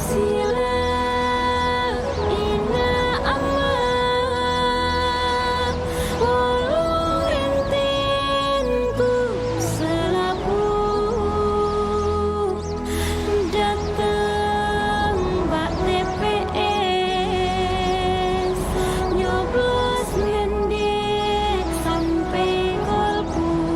Sila ina Allah, wolong entinku selaku dateng bak TPS, nyoblos ngendik sampai golput.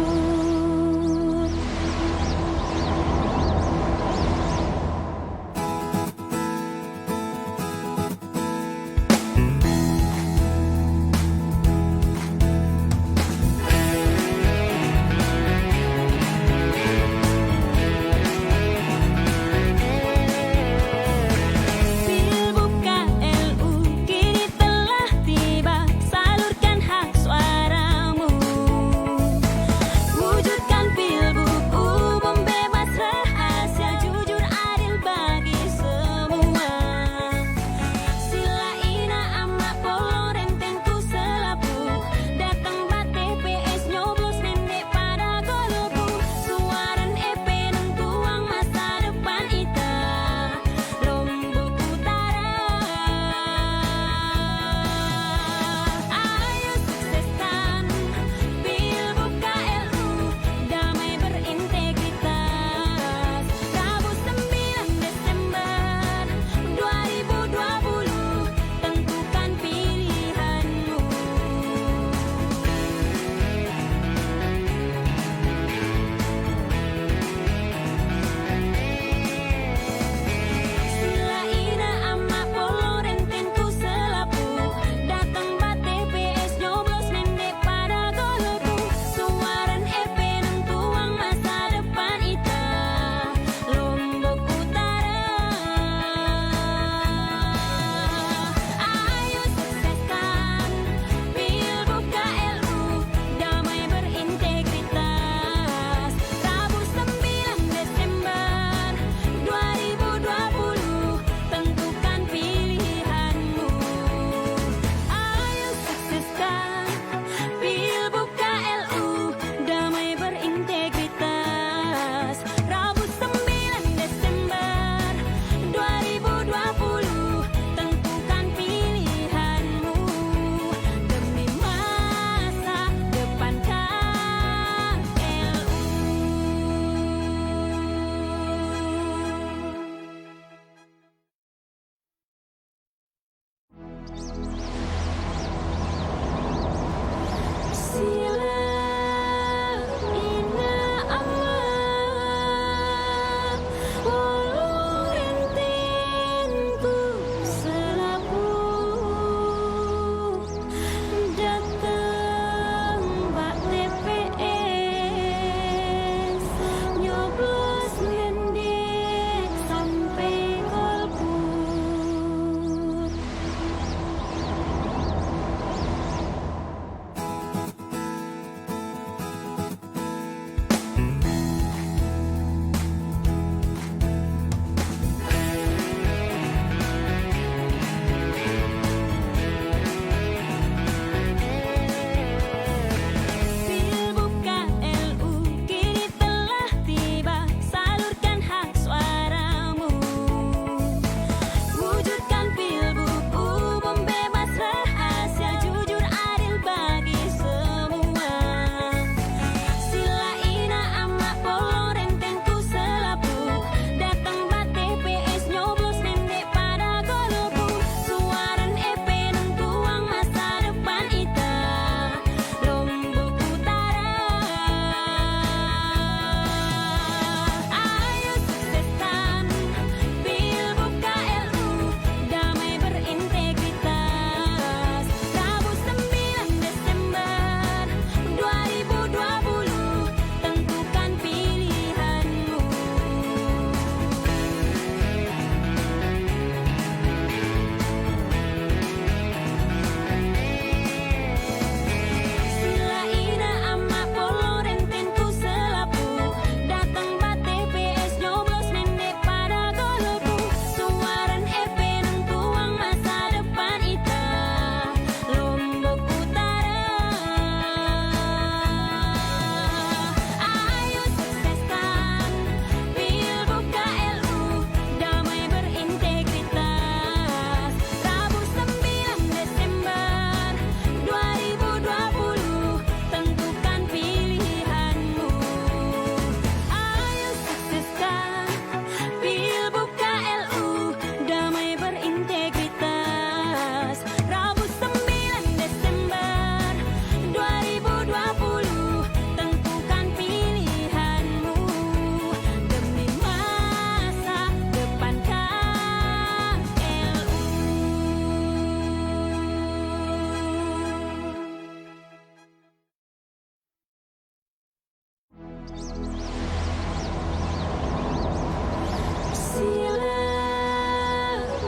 sila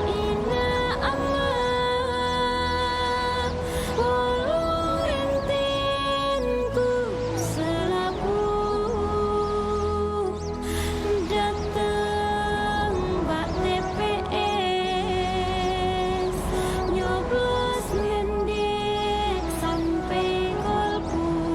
ina Allah ulung enten ku selaku datang bak TPS nyoblos ngendek sampai golput.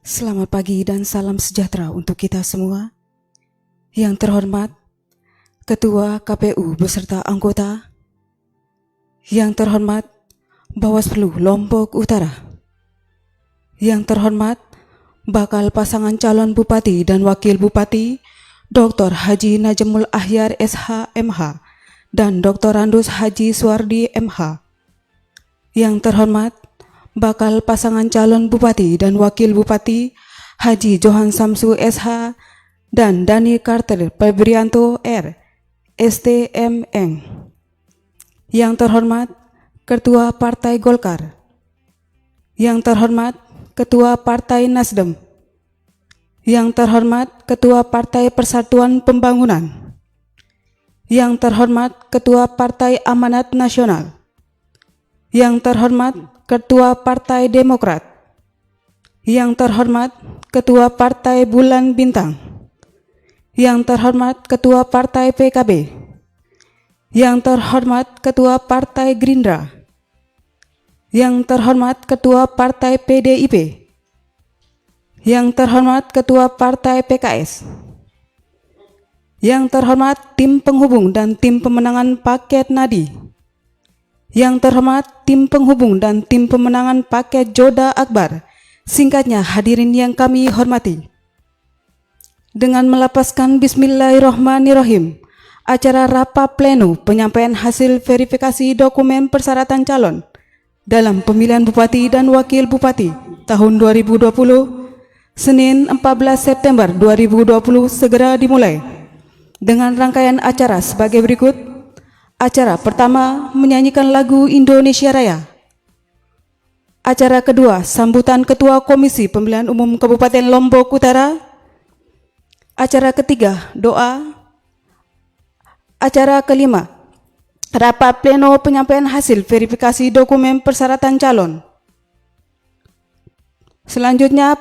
Selamat pagi dan salam sejahtera untuk kita semua. Yang terhormat Ketua KPU beserta anggota, yang terhormat Bawaslu Lombok Utara, yang terhormat bakal pasangan calon Bupati dan Wakil Bupati Dr. Haji Najamul Ahyar SH MH dan Dr. Randus Haji Suardi MH, yang terhormat bakal pasangan calon Bupati dan Wakil Bupati Haji Johan Samsu SH dan Dani Carter Febrianto R. STMN. Yang terhormat Ketua Partai Golkar, yang terhormat Ketua Partai Nasdem, yang terhormat Ketua Partai Persatuan Pembangunan, yang terhormat Ketua Partai Amanat Nasional, yang terhormat Ketua Partai Demokrat, yang terhormat Ketua Partai Bulan Bintang, yang terhormat Ketua Partai PKB, yang terhormat Ketua Partai Gerindra, yang terhormat Ketua Partai PDIP, yang terhormat Ketua Partai PKS, yang terhormat Tim Penghubung dan Tim Pemenangan Paket Nadi, yang terhormat Tim Penghubung dan Tim Pemenangan Paket Joda Akbar, singkatnya hadirin yang kami hormati. Dengan melapaskan Bismillahirrahmanirrahim, acara rapat pleno penyampaian hasil verifikasi dokumen persyaratan calon dalam pemilihan Bupati dan Wakil Bupati tahun 2020, Senin 14 September 2020 segera dimulai dengan rangkaian acara sebagai berikut. Acara pertama, menyanyikan lagu Indonesia Raya. Acara kedua, sambutan Ketua Komisi Pemilihan Umum Kabupaten Lombok Utara. Acara ketiga, doa. Acara kelima, rapat pleno penyampaian hasil verifikasi dokumen persyaratan calon. Selanjutnya,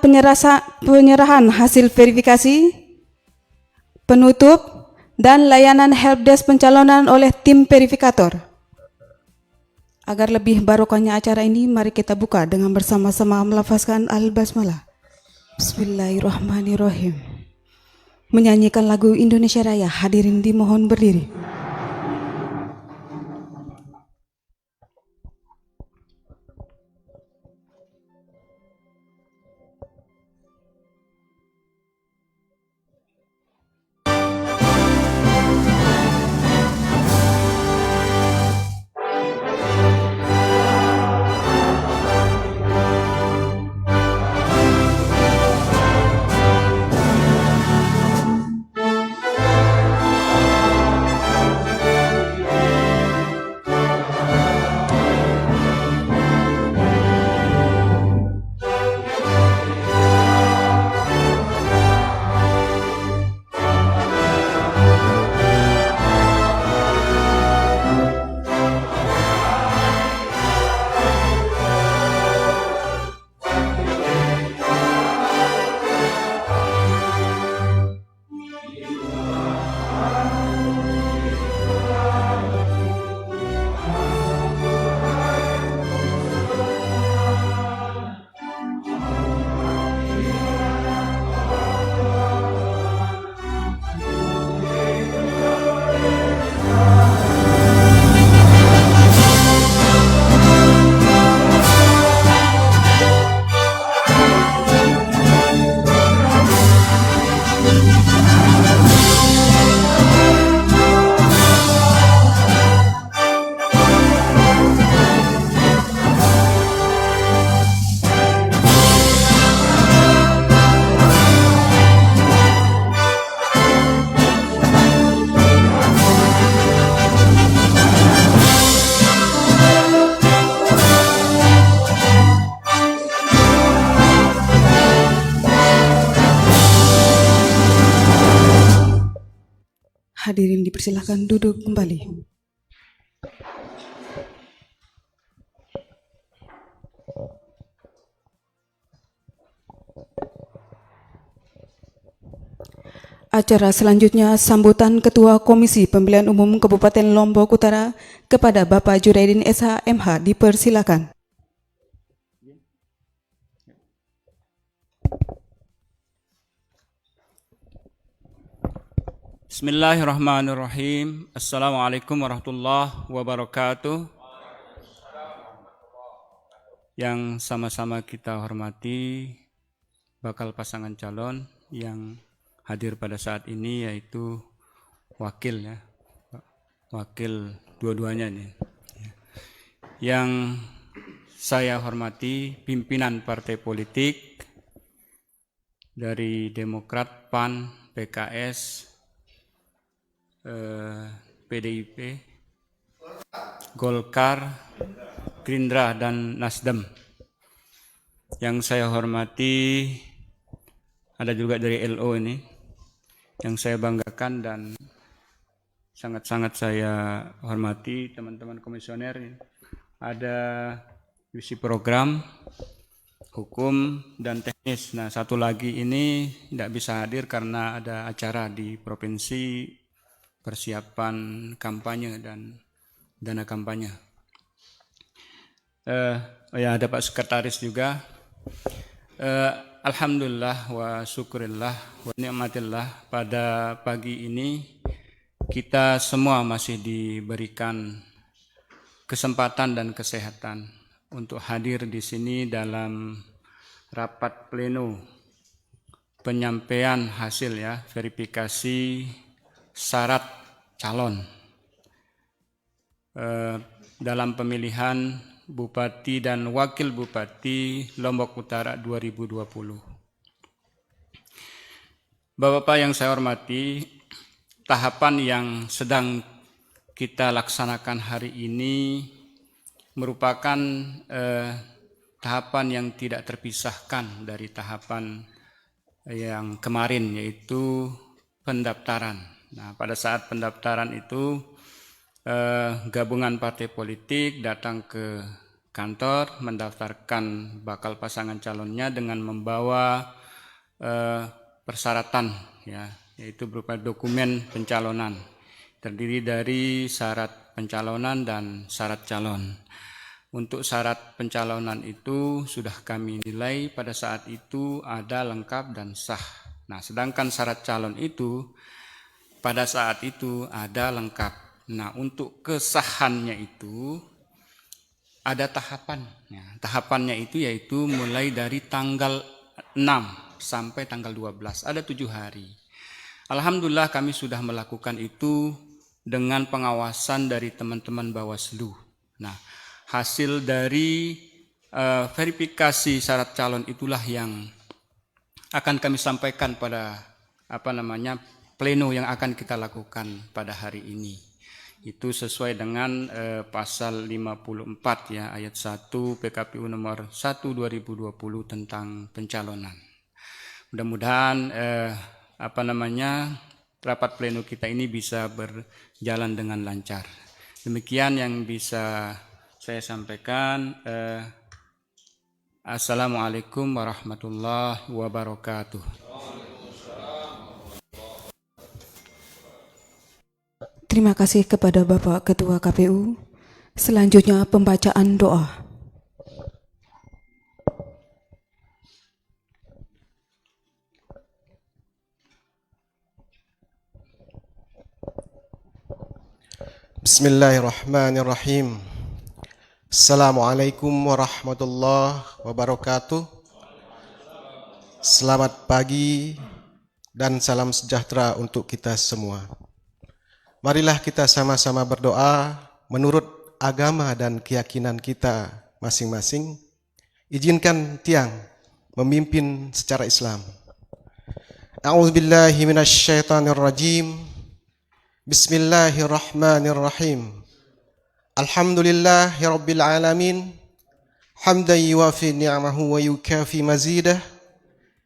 penyerahan hasil verifikasi, penutup, dan layanan helpdesk pencalonan oleh tim verifikator. Agar lebih barokahnya acara ini, mari kita buka dengan bersama-sama melafazkan Al-Basmalah. Bismillahirrahmanirrahim. Menyanyikan lagu Indonesia Raya, hadirin dimohon berdiri. Hadirin dipersilakan duduk kembali. Acara selanjutnya sambutan Ketua Komisi Pemilihan Umum Kabupaten Lombok Utara kepada Bapak Juraidin SH MH, dipersilakan. Bismillahirrahmanirrahim. Assalamualaikum warahmatullahi wabarakatuh. Yang sama-sama kita hormati bakal pasangan calon yang hadir pada saat ini, yaitu wakil ya, wakil dua-duanya nih. Yang saya hormati pimpinan partai politik dari Demokrat, PAN, PKS, PDIP, Golkar, Gerindra, dan Nasdem. Yang saya hormati ada juga dari LO ini, yang saya banggakan dan sangat-sangat saya hormati teman-teman komisioner ini. Ada divisi program, hukum, dan teknis. Nah, satu lagi ini tidak bisa hadir karena ada acara di provinsi, persiapan kampanye dan dana kampanye. Ya, ada Pak Sekretaris juga. Alhamdulillah wa syukurillah wa ni'matillah, pada pagi ini kita semua masih diberikan kesempatan dan kesehatan untuk hadir di sini dalam rapat pleno penyampaian hasil ya, verifikasi syarat calon dalam pemilihan Bupati dan Wakil Bupati Lombok Utara 2020. Bapak-bapak yang saya hormati, tahapan yang sedang kita laksanakan hari ini merupakan tahapan yang tidak terpisahkan dari tahapan yang kemarin, yaitu pendaftaran. Nah, pada saat pendaftaran itu gabungan partai politik datang ke kantor mendaftarkan bakal pasangan calonnya dengan membawa persyaratan ya, yaitu berupa dokumen pencalonan, terdiri dari syarat pencalonan dan syarat calon. Untuk syarat pencalonan itu sudah kami nilai pada saat itu ada lengkap dan sah. Nah, sedangkan syarat calon itu pada saat itu ada lengkap. Nah, untuk kesahannya itu ada tahapannya. Tahapannya itu yaitu mulai dari tanggal 6 sampai tanggal 12, ada 7 hari. Alhamdulillah kami sudah melakukan itu dengan pengawasan dari teman-teman Bawaslu. Nah, hasil dari verifikasi syarat calon itulah yang akan kami sampaikan pada pleno yang akan kita lakukan pada hari ini. Itu sesuai dengan pasal 54 ya, ayat 1 PKPU nomor 1 2020 tentang pencalonan. Mudah-mudahan rapat pleno kita ini bisa berjalan dengan lancar. Demikian yang bisa saya sampaikan. Assalamualaikum warahmatullahi wabarakatuh. Terima kasih kepada Bapak Ketua KPU. Selanjutnya pembacaan doa. Bismillahirrahmanirrahim. Assalamualaikum warahmatullahi wabarakatuh. Selamat pagi dan salam sejahtera untuk kita semua. Marilah kita sama-sama berdoa menurut agama dan keyakinan kita masing-masing. Izinkan Tiang memimpin secara Islam. A'udzubillahi minasyaitonirrajim. Bismillahirrahmanirrahim. Alhamdulillahi rabbil alamin. Hamdan yuwafi ni'amahu wa yukafi mazidah.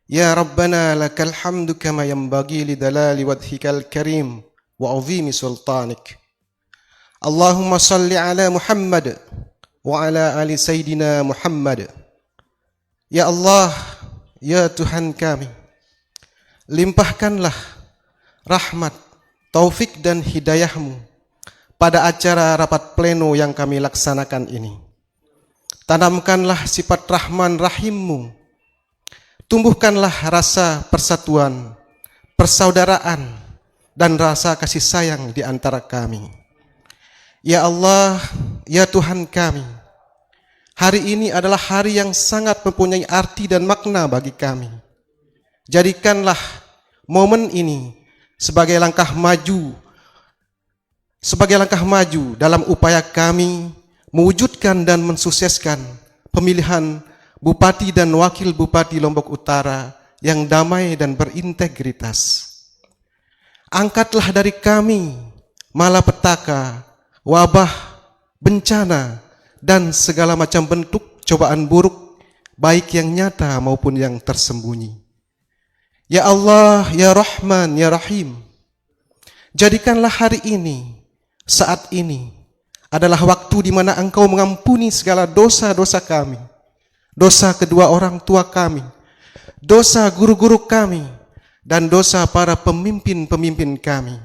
Ya Rabbana lakal hamdu kama yanbaghi lidalali wajhikal karim wa azimi sultanik. Allahumma salli ala Muhammad wa ala ali Sayyidina Muhammad. Ya Allah, ya Tuhan kami, limpahkanlah rahmat, taufik dan hidayah-Mu pada acara rapat pleno yang kami laksanakan ini. Tanamkanlah sifat Rahman Rahim-Mu, tumbuhkanlah rasa persatuan, persaudaraan, dan rasa kasih sayang di antara kami. Ya Allah, ya Tuhan kami, hari ini adalah hari yang sangat mempunyai arti dan makna bagi kami. Jadikanlah momen ini sebagai langkah maju dalam upaya kami mewujudkan dan mensukseskan pemilihan Bupati dan Wakil Bupati Lombok Utara yang damai dan berintegritas. Angkatlah dari kami malapetaka, wabah, bencana, dan segala macam bentuk cobaan buruk, baik yang nyata maupun yang tersembunyi. Ya Allah, ya Rahman, ya Rahim, jadikanlah hari ini, saat ini, adalah waktu di mana Engkau mengampuni segala dosa-dosa kami, dosa kedua orang tua kami, dosa guru-guru kami, dan dosa para pemimpin-pemimpin kami.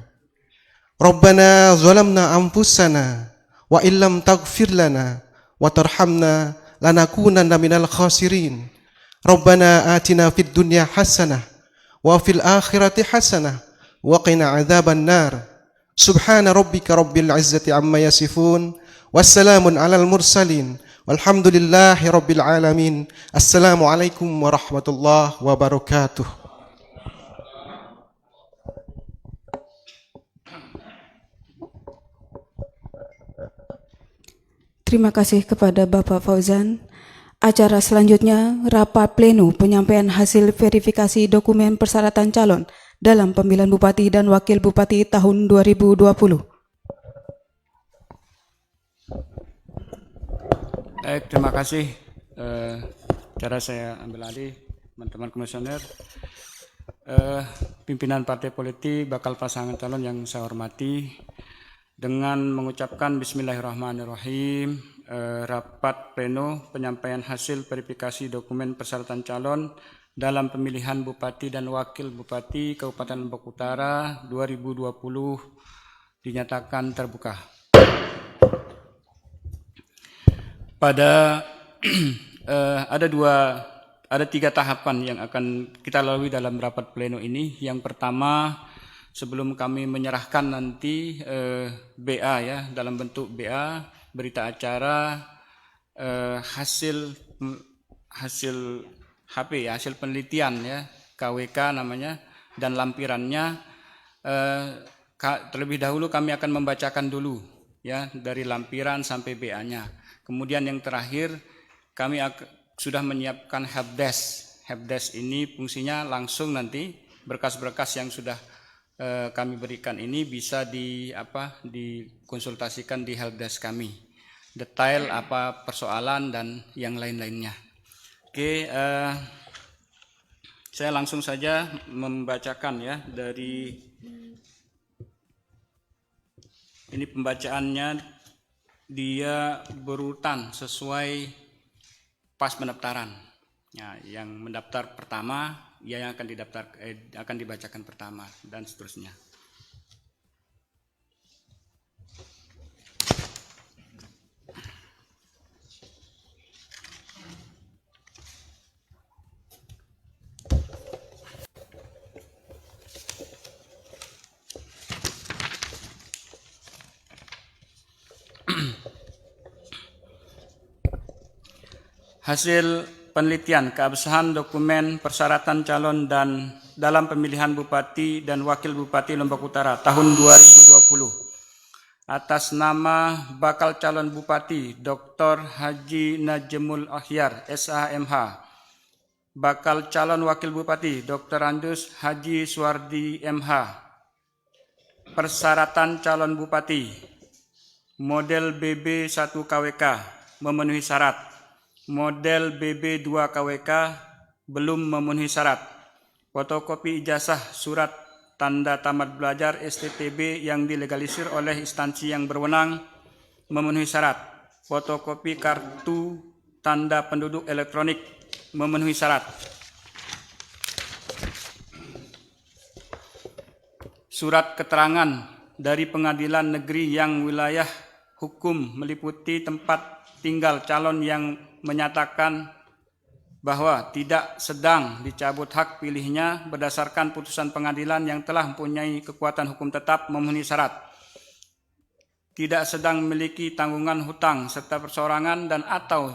Rabbana zalamna anfusana wa illam taghfir lana wa tarhamna lanakunanna minal khasirin. Rabbana atina fid dunya hasanah wa fil akhirati hasanah wa qina adzaban nar. Subhana rabbika rabbil izzati amma yasifun. Wassalamun alal mursalin. Walhamdulillahi rabbil alamin. Assalamualaikum warahmatullahi wabarakatuh. Terima kasih kepada Bapak Fauzan. Acara selanjutnya, rapat pleno penyampaian hasil verifikasi dokumen persyaratan calon dalam pemilihan Bupati dan Wakil Bupati tahun 2020. Baik, terima kasih. Cara saya ambil alih, teman-teman komisioner, pimpinan partai politik, bakal pasangan calon yang saya hormati, dengan mengucapkan Bismillahirrahmanirrahim, rapat pleno penyampaian hasil verifikasi dokumen persyaratan calon dalam pemilihan Bupati dan Wakil Bupati Kabupaten Lombok Utara 2020 dinyatakan terbuka. Pada ada tiga tahapan yang akan kita lalui dalam rapat pleno ini. Yang pertama, sebelum kami menyerahkan nanti BA ya, dalam bentuk BA, berita acara, hasil HP ya, hasil penelitian ya, KWK namanya, dan lampirannya. Terlebih dahulu kami akan membacakan dulu ya, dari lampiran sampai BA-nya. Kemudian yang terakhir, kami sudah menyiapkan helpdesk. Helpdesk ini fungsinya langsung nanti berkas-berkas yang sudah kami berikan ini bisa dikonsultasikan di helpdesk kami. Detail apa persoalan dan yang lain-lainnya. Oke, saya langsung saja membacakan ya, dari ini pembacaannya, dia berurutan sesuai pas pendaftaran. Ya, yang mendaftar pertama, yang akan dibacakan pertama, dan seterusnya. Hasil penelitian keabsahan dokumen persyaratan calon dan dalam pemilihan Bupati dan Wakil Bupati Lombok Utara tahun 2020. Atas nama bakal calon Bupati Dr. Haji Najemul Akhyar, SHMH. Bakal calon Wakil Bupati Dr. Andus Haji Suwardi MH. Persyaratan calon Bupati model BB 1 KWK memenuhi syarat. Model BB2 KWK belum memenuhi syarat. Fotokopi ijazah surat tanda tamat belajar STTB yang dilegalisir oleh instansi yang berwenang memenuhi syarat. Fotokopi kartu tanda penduduk elektronik memenuhi syarat. surat keterangan dari pengadilan negeri yang wilayah hukum meliputi tempat tinggal calon yang menyatakan bahwa tidak sedang dicabut hak pilihnya berdasarkan putusan pengadilan yang telah mempunyai kekuatan hukum tetap memenuhi syarat, tidak sedang memiliki tanggungan hutang serta perseorangan dan atau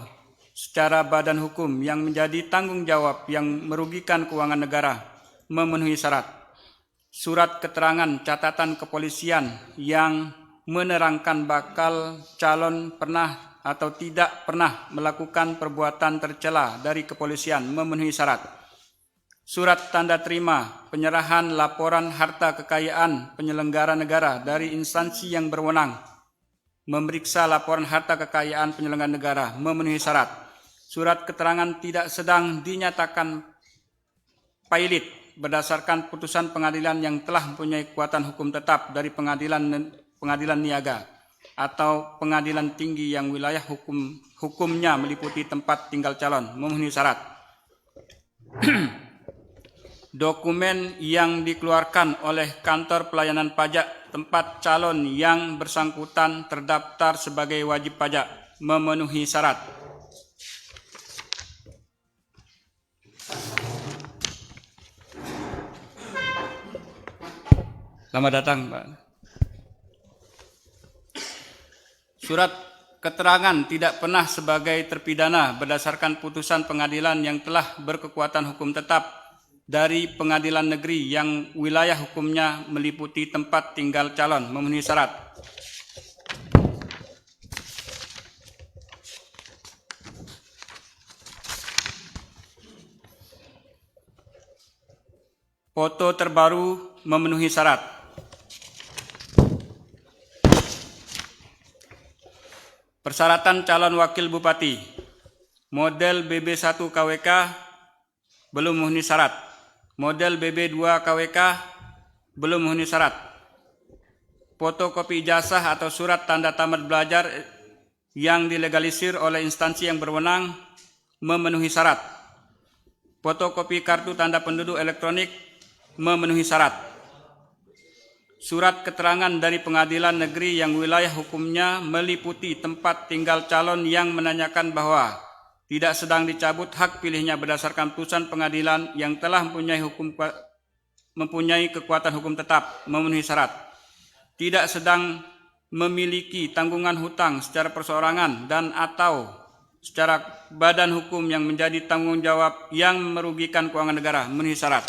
secara badan hukum yang menjadi tanggung jawab yang merugikan keuangan negara memenuhi syarat. Surat keterangan catatan kepolisian yang menerangkan bakal calon pernah atau tidak pernah melakukan perbuatan tercela dari kepolisian memenuhi syarat. Surat tanda terima penyerahan laporan harta kekayaan penyelenggara negara dari instansi yang berwenang memeriksa laporan harta kekayaan penyelenggara negara memenuhi syarat. Surat keterangan tidak sedang dinyatakan pailit berdasarkan putusan pengadilan yang telah mempunyai kekuatan hukum tetap dari pengadilan niaga atau pengadilan tinggi yang wilayah hukumnya meliputi tempat tinggal calon memenuhi syarat. Dokumen yang dikeluarkan oleh kantor pelayanan pajak tempat calon yang bersangkutan terdaftar sebagai wajib pajak memenuhi syarat. Selamat datang, Pak. Surat keterangan tidak pernah sebagai terpidana berdasarkan putusan pengadilan yang telah berkekuatan hukum tetap dari pengadilan negeri yang wilayah hukumnya meliputi tempat tinggal calon memenuhi syarat. Foto terbaru memenuhi syarat. Persyaratan calon wakil bupati, model BB1 KWK belum memenuhi syarat, model BB2 KWK belum memenuhi syarat, fotokopi ijazah atau surat tanda tamat belajar yang dilegalisir oleh instansi yang berwenang memenuhi syarat, fotokopi kartu tanda penduduk elektronik memenuhi syarat. Surat keterangan dari pengadilan negeri yang wilayah hukumnya meliputi tempat tinggal calon yang menanyakan bahwa tidak sedang dicabut hak pilihnya berdasarkan putusan pengadilan yang telah mempunyai kekuatan hukum tetap memenuhi syarat, tidak sedang memiliki tanggungan hutang secara perseorangan dan atau secara badan hukum yang menjadi tanggung jawab yang merugikan keuangan negara memenuhi syarat.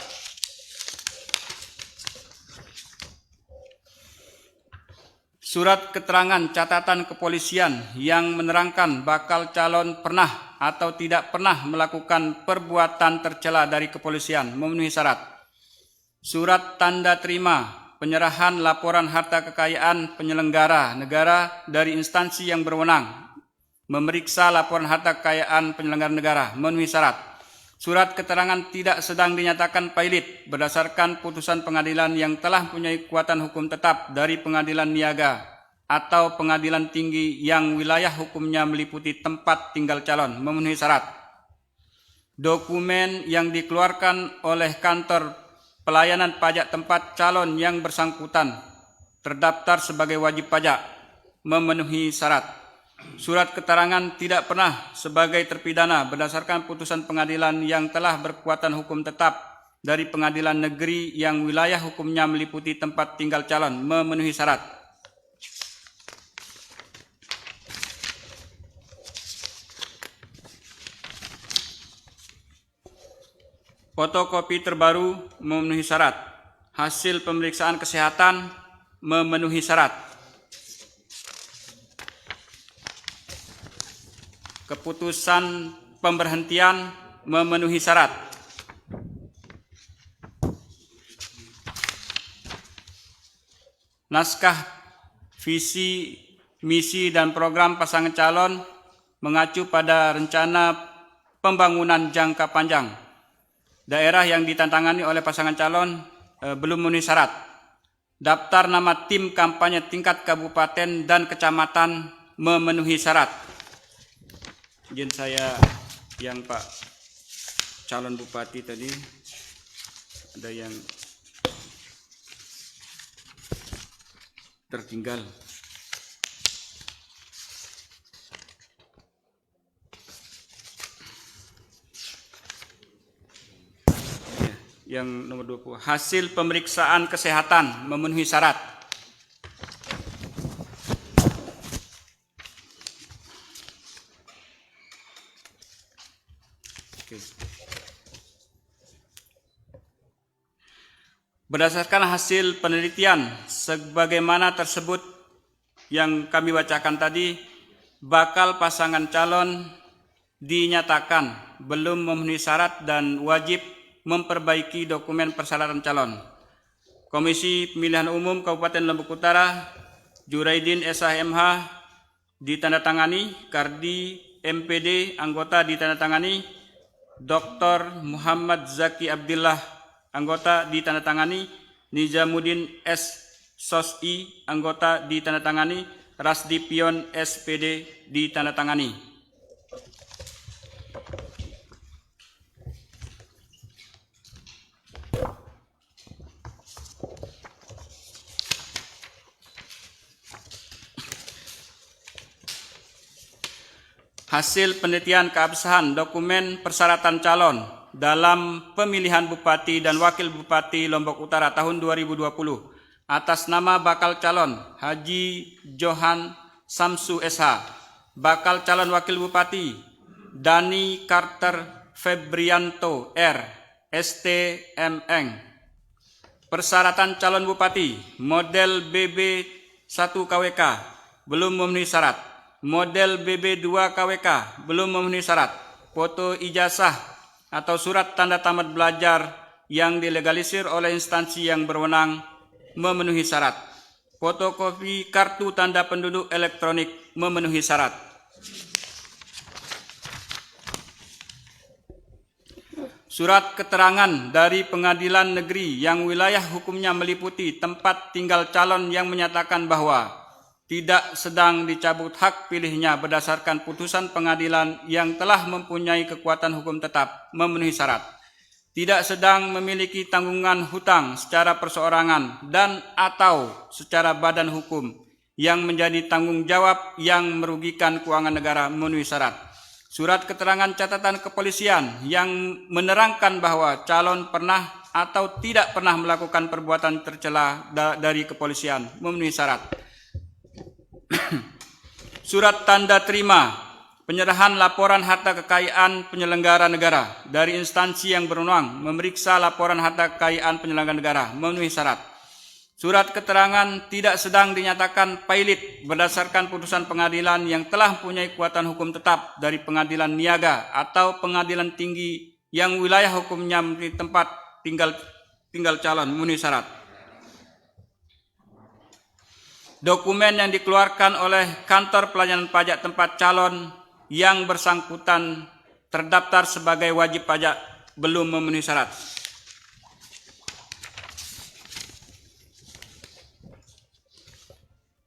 Surat keterangan catatan kepolisian yang menerangkan bakal calon pernah atau tidak pernah melakukan perbuatan tercela dari kepolisian memenuhi syarat. Surat tanda terima penyerahan laporan harta kekayaan penyelenggara negara dari instansi yang berwenang memeriksa laporan harta kekayaan penyelenggara negara memenuhi syarat. Surat keterangan tidak sedang dinyatakan pailit berdasarkan putusan pengadilan yang telah mempunyai kekuatan hukum tetap dari pengadilan niaga atau pengadilan tinggi yang wilayah hukumnya meliputi tempat tinggal calon memenuhi syarat. Dokumen yang dikeluarkan oleh kantor pelayanan pajak tempat calon yang bersangkutan terdaftar sebagai wajib pajak memenuhi syarat. Surat keterangan tidak pernah sebagai terpidana berdasarkan putusan pengadilan yang telah berkekuatan hukum tetap dari pengadilan negeri yang wilayah hukumnya meliputi tempat tinggal calon memenuhi syarat. Fotokopi terbaru memenuhi syarat. Hasil pemeriksaan kesehatan memenuhi syarat. Keputusan pemberhentian memenuhi syarat. Naskah visi, misi, dan program pasangan calon mengacu pada rencana pembangunan jangka panjang daerah yang ditantangani oleh pasangan calon belum memenuhi syarat. Daftar nama tim kampanye tingkat kabupaten dan kecamatan memenuhi syarat. Izin saya yang Pak calon bupati tadi ada yang tertinggal. Yang nomor 20, hasil pemeriksaan kesehatan memenuhi syarat. Oke. Berdasarkan hasil penelitian sebagaimana tersebut yang kami bacakan tadi, bakal pasangan calon dinyatakan belum memenuhi syarat dan wajib memperbaiki dokumen persyaratan calon. Komisi Pemilihan Umum Kabupaten Lombok Utara, Juraidin SH.MH ditandatangani, Kardi MPD anggota ditandatangani, Dr. Muhammad Zaki Abdillah anggota ditandatangani, Nizamuddin S. SOSI anggota ditandatangani, Rasdi Pion SPD ditandatangani. Hasil penelitian keabsahan dokumen persyaratan calon dalam pemilihan Bupati dan Wakil Bupati Lombok Utara tahun 2020 atas nama bakal calon Haji Johan Samsu SH, bakal calon Wakil Bupati Dani Carter Febrianto R. STMN. Persyaratan calon Bupati model BB 1 KWK belum memenuhi syarat. Model BB2 KWK belum memenuhi syarat. Foto ijazah atau surat tanda tamat belajar yang dilegalisir oleh instansi yang berwenang memenuhi syarat. Fotokopi kartu tanda penduduk elektronik memenuhi syarat. Surat keterangan dari pengadilan negeri yang wilayah hukumnya meliputi tempat tinggal calon yang menyatakan bahwa tidak sedang dicabut hak pilihnya berdasarkan putusan pengadilan yang telah mempunyai kekuatan hukum tetap memenuhi syarat. Tidak sedang memiliki tanggungan hutang secara perseorangan dan atau secara badan hukum yang menjadi tanggung jawab yang merugikan keuangan negara memenuhi syarat. Surat keterangan catatan kepolisian yang menerangkan bahwa calon pernah atau tidak pernah melakukan perbuatan tercela dari kepolisian memenuhi syarat. Surat tanda terima penyerahan laporan harta kekayaan penyelenggara negara dari instansi yang berwenang memeriksa laporan harta kekayaan penyelenggara negara memenuhi syarat. Surat keterangan tidak sedang dinyatakan pailit berdasarkan putusan pengadilan yang telah mempunyai kekuatan hukum tetap dari pengadilan niaga atau pengadilan tinggi yang wilayah hukumnya menjadi tempat tinggal calon memenuhi syarat. Dokumen yang dikeluarkan oleh kantor pelayanan pajak tempat calon yang bersangkutan terdaftar sebagai wajib pajak belum memenuhi syarat.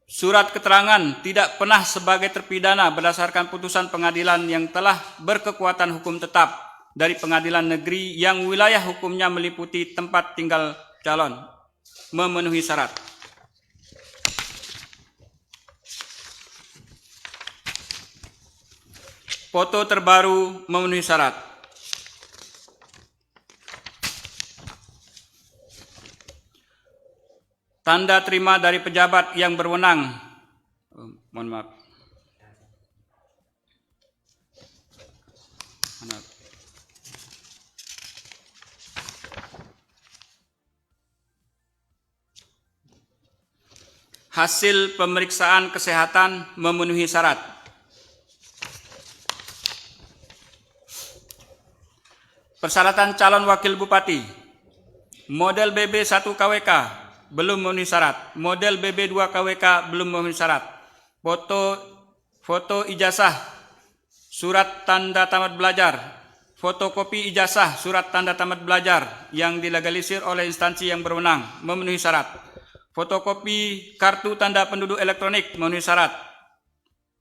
Surat keterangan tidak pernah sebagai terpidana berdasarkan putusan pengadilan yang telah berkekuatan hukum tetap dari pengadilan negeri yang wilayah hukumnya meliputi tempat tinggal calon memenuhi syarat. Foto terbaru memenuhi syarat. Tanda terima dari pejabat yang berwenang. Mohon maaf. Hasil pemeriksaan kesehatan memenuhi syarat. Persyaratan calon wakil bupati model BB 1 KWK belum memenuhi syarat. Model BB 2 KWK belum memenuhi syarat. Foto ijazah, surat tanda tamat belajar, fotokopi ijazah, surat tanda tamat belajar yang dilegalisir oleh instansi yang berwenang memenuhi syarat. Fotokopi kartu tanda penduduk elektronik memenuhi syarat.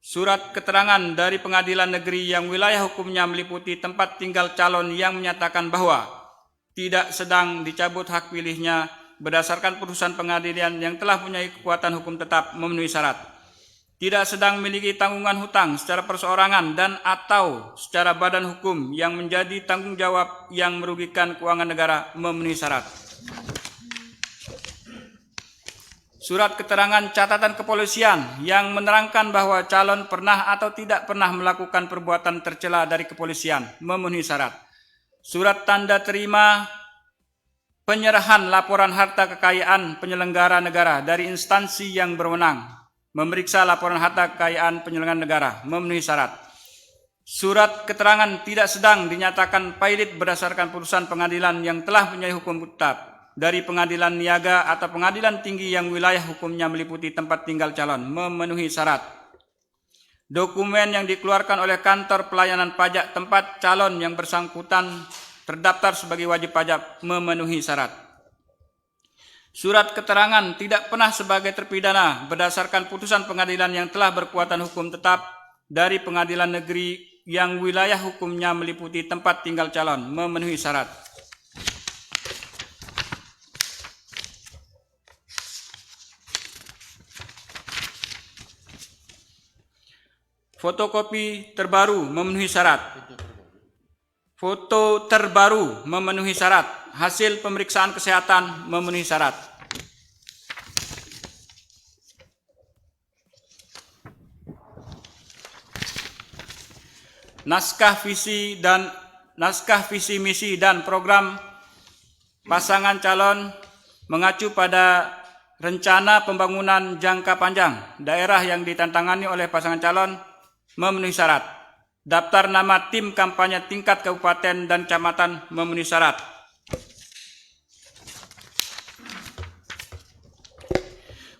Surat keterangan dari pengadilan negeri yang wilayah hukumnya meliputi tempat tinggal calon yang menyatakan bahwa tidak sedang dicabut hak pilihnya berdasarkan putusan pengadilan yang telah punya kekuatan hukum tetap memenuhi syarat. Tidak sedang memiliki tanggungan hutang secara perseorangan dan atau secara badan hukum yang menjadi tanggung jawab yang merugikan keuangan negara memenuhi syarat. Surat keterangan catatan kepolisian yang menerangkan bahwa calon pernah atau tidak pernah melakukan perbuatan tercela dari kepolisian memenuhi syarat. Surat tanda terima penyerahan laporan harta kekayaan penyelenggara negara dari instansi yang berwenang memeriksa laporan harta kekayaan penyelenggara negara memenuhi syarat. Surat keterangan tidak sedang dinyatakan pailit berdasarkan putusan pengadilan yang telah punya hukum tetap dari pengadilan niaga atau pengadilan tinggi yang wilayah hukumnya meliputi tempat tinggal calon memenuhi syarat. Dokumen yang dikeluarkan oleh kantor pelayanan pajak tempat calon yang bersangkutan terdaftar sebagai wajib pajak memenuhi syarat. Surat keterangan tidak pernah sebagai terpidana berdasarkan putusan pengadilan yang telah berkekuatan hukum tetap dari pengadilan negeri yang wilayah hukumnya meliputi tempat tinggal calon memenuhi syarat. Fotokopi terbaru memenuhi syarat. Foto terbaru memenuhi syarat. Hasil pemeriksaan kesehatan memenuhi syarat. Naskah visi misi dan program pasangan calon mengacu pada rencana pembangunan jangka panjang daerah yang ditandatangani oleh pasangan calon memenuhi syarat. Daftar nama tim kampanye tingkat kabupaten dan kecamatan memenuhi syarat.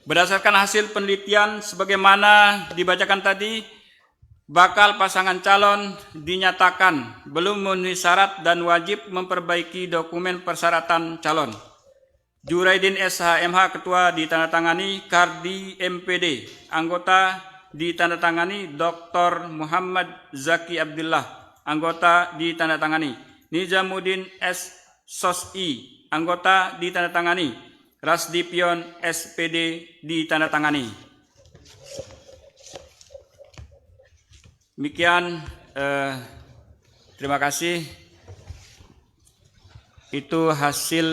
Berdasarkan hasil penelitian sebagaimana dibacakan tadi, bakal pasangan calon dinyatakan belum memenuhi syarat dan wajib memperbaiki dokumen persyaratan calon. Juraidin SHMH Ketua ditandatangani Kardi MPD, anggota ditandatangani Dr. Muhammad Zaki Abdullah, anggota ditandatangani Nizamuddin S. SOSI, anggota ditandatangani Rasdipion SPD ditandatangani. Demikian, terima kasih. Itu hasil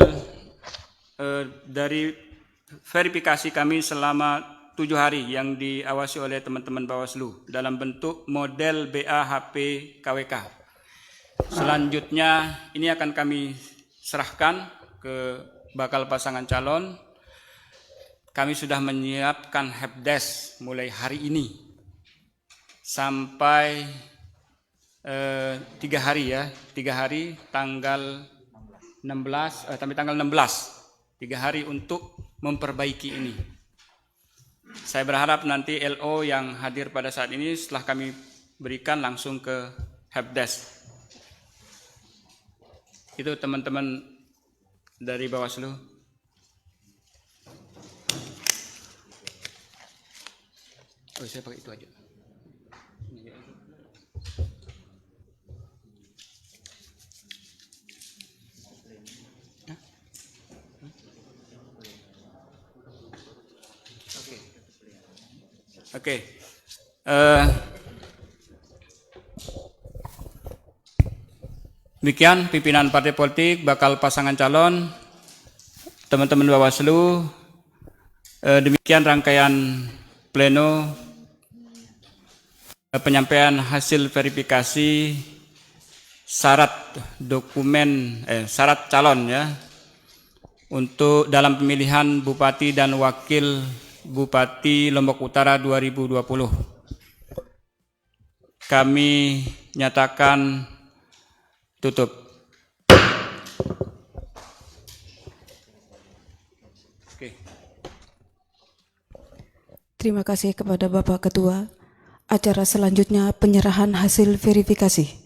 dari verifikasi kami selama 7 hari yang diawasi oleh teman-teman Bawaslu dalam bentuk model BAHP KWK. Selanjutnya ini akan kami serahkan ke bakal pasangan calon. Kami sudah menyiapkan helpdesk mulai hari ini sampai 3 hari ya, 3 hari tanggal 16 sampai tanggal 16, 3 hari untuk memperbaiki ini. Saya berharap nanti LO yang hadir pada saat ini setelah kami berikan langsung ke helpdesk. Itu teman-teman dari Bawaslu. Oh, saya pakai itu aja. Oke. Demikian pimpinan partai politik, bakal pasangan calon, teman-teman Bawaslu. Demikian rangkaian pleno penyampaian hasil verifikasi syarat dokumen syarat calon ya untuk dalam pemilihan Bupati dan Wakil Bupati Lombok Utara 2020. Kami nyatakan tutup. Oke. Terima kasih kepada Bapak Ketua. Acara selanjutnya penyerahan hasil verifikasi.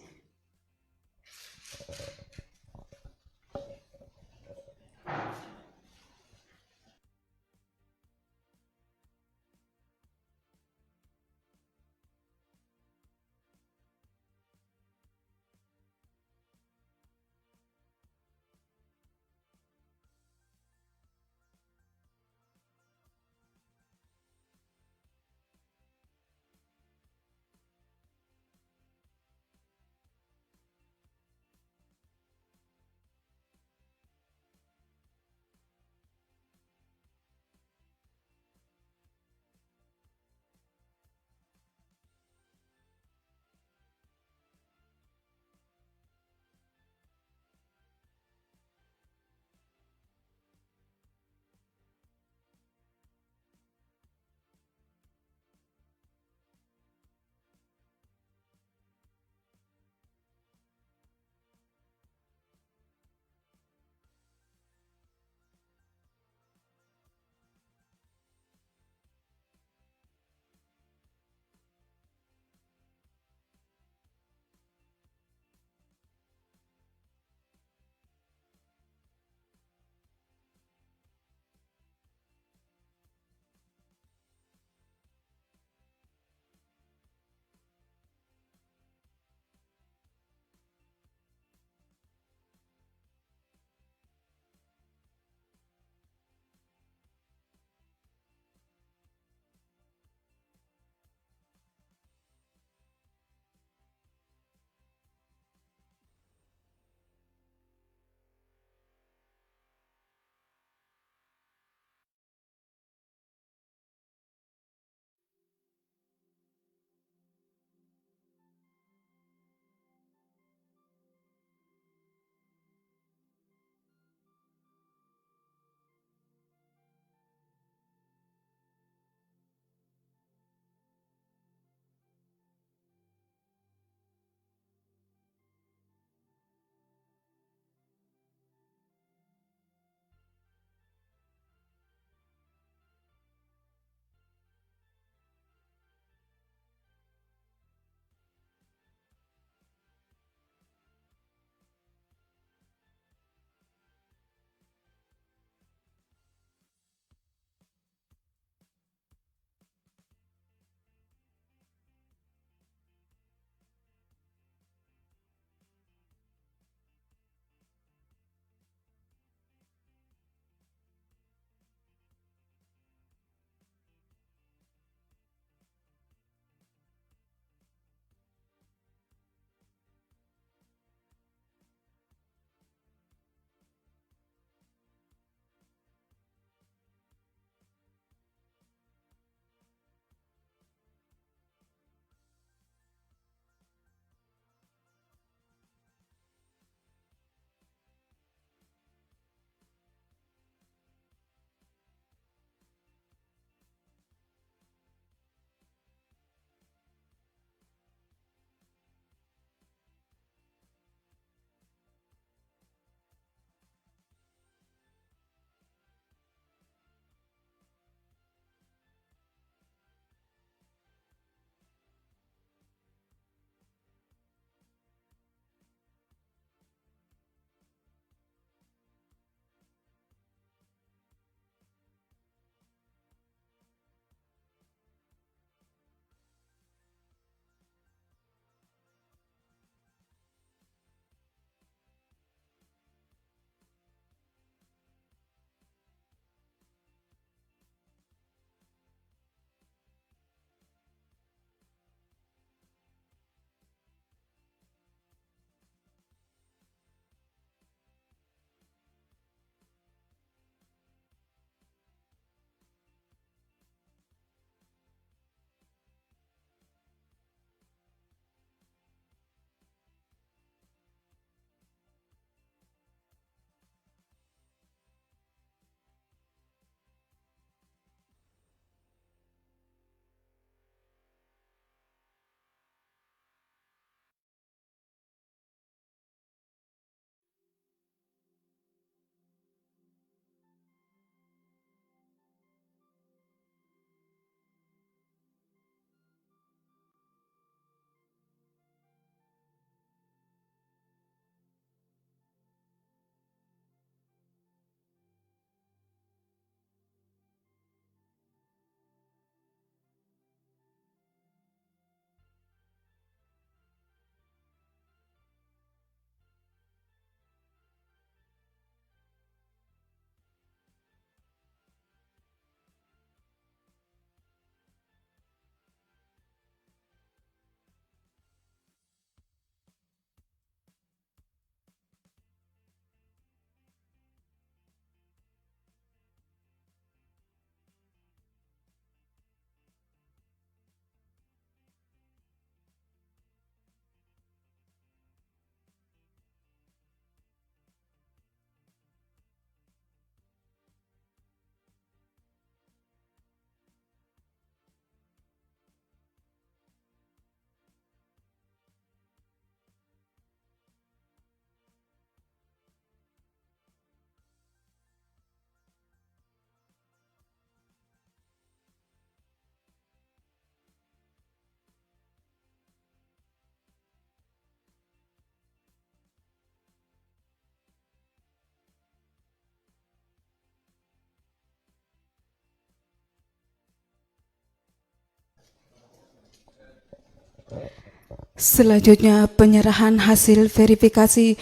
Selanjutnya penyerahan hasil verifikasi.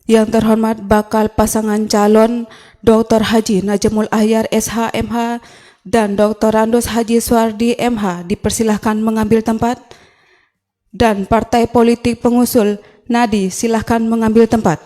Yang terhormat bakal pasangan calon Dr. Haji Najamul Ahyar SH MH dan Dr. Randus Haji Suardi MH dipersilahkan mengambil tempat, dan partai politik pengusul Nadi silahkan mengambil tempat.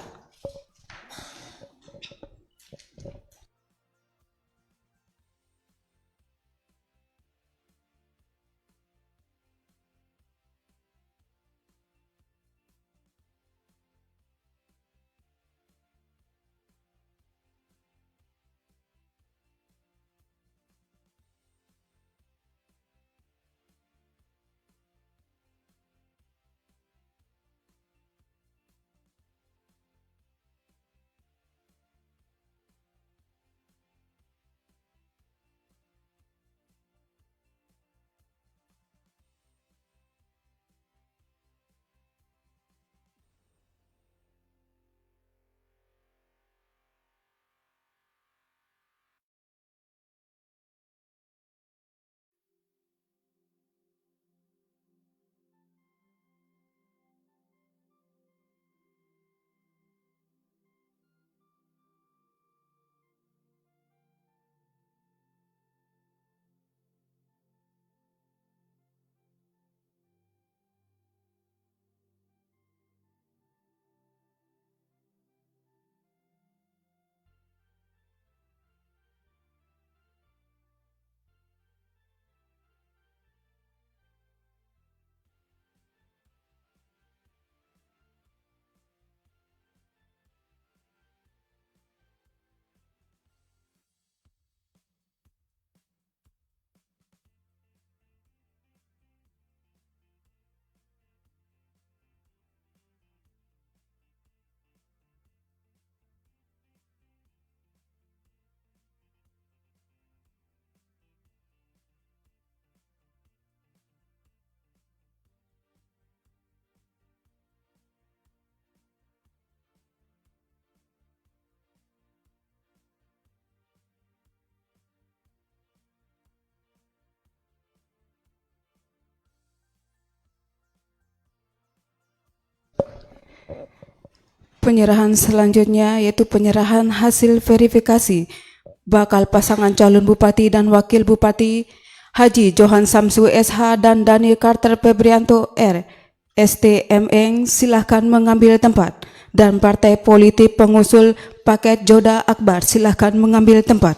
Penyerahan selanjutnya yaitu penyerahan hasil verifikasi bakal pasangan calon Bupati dan Wakil Bupati Haji Johan Samsu SH dan Dani Carter Febrianto R. STMN silahkan mengambil tempat, dan partai politik pengusul paket Joda Akbar silahkan mengambil tempat.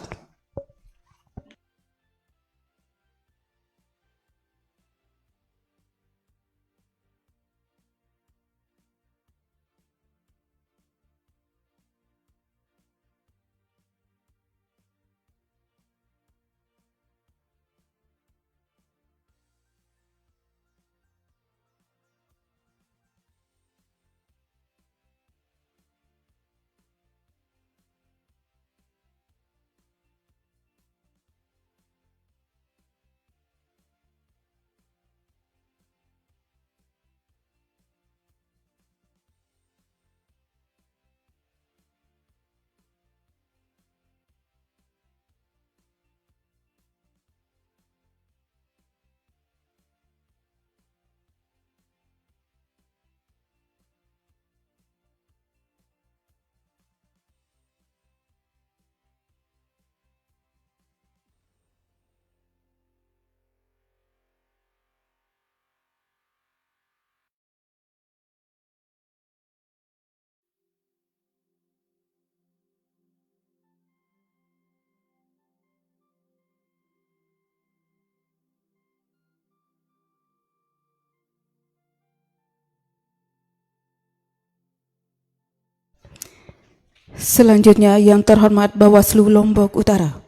Selanjutnya yang terhormat Bawaslu Lombok Utara.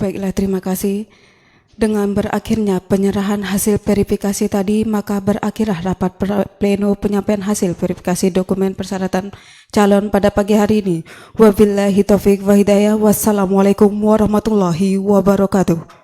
Baiklah, terima kasih. Dengan berakhirnya penyerahan hasil verifikasi tadi, maka berakhirlah rapat pleno penyampaian hasil verifikasi dokumen persyaratan calon pada pagi hari ini. Wabillahi taufiq wa hidayah. Wassalamualaikum warahmatullahi wabarakatuh.